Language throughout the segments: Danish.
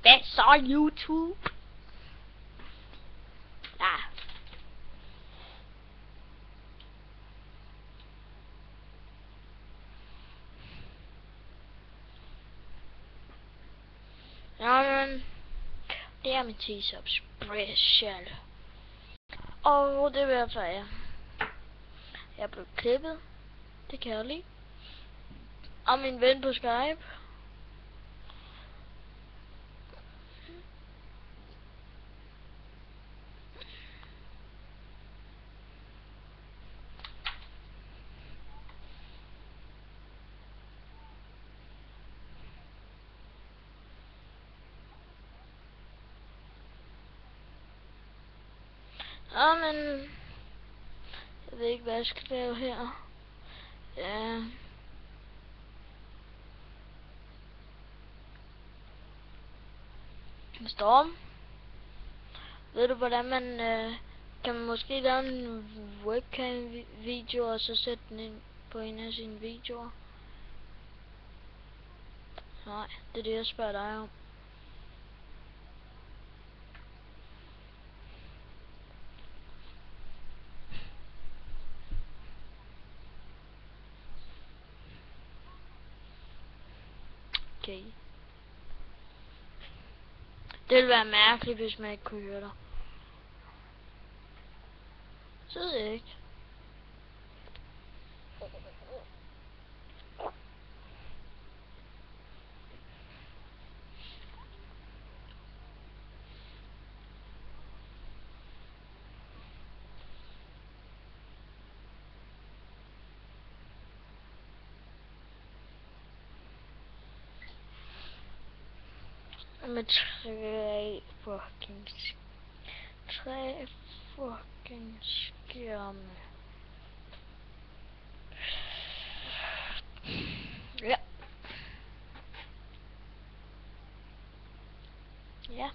Hvad så, YouTube? Ja. Jamen, det er min teaser special. Og det vil jeg sige. Jeg blev klippet. Det kan jeg lide. Og min ven på Skype. Men jeg ved ikke, hvad jeg skal lave her. Ja. Storm. Ved du, hvordan man kan man måske lave en webcam video og så sætte den ind på en af sine videoer? Nej, det er det, jeg spørger dig om. Okay. Det ville være mærkeligt, hvis man ikke kunne høre dig. Så ved jeg ikke. Med tre fucking skærme. Ja. Ja.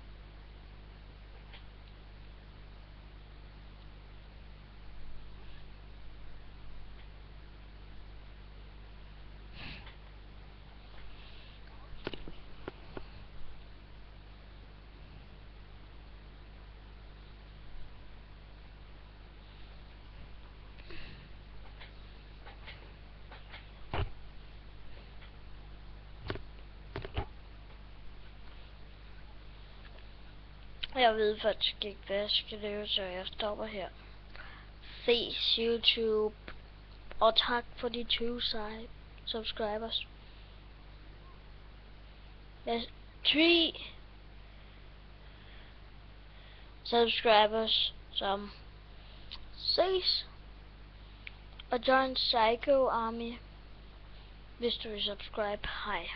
Jeg ved faktisk ikke, hvad jeg skal lave, så jeg stopper her. Ses YouTube, og tak for de 20 subscribers. 3 subscribers, som ses. Og join Psycho Army, hvis du vil subscribe. Hej.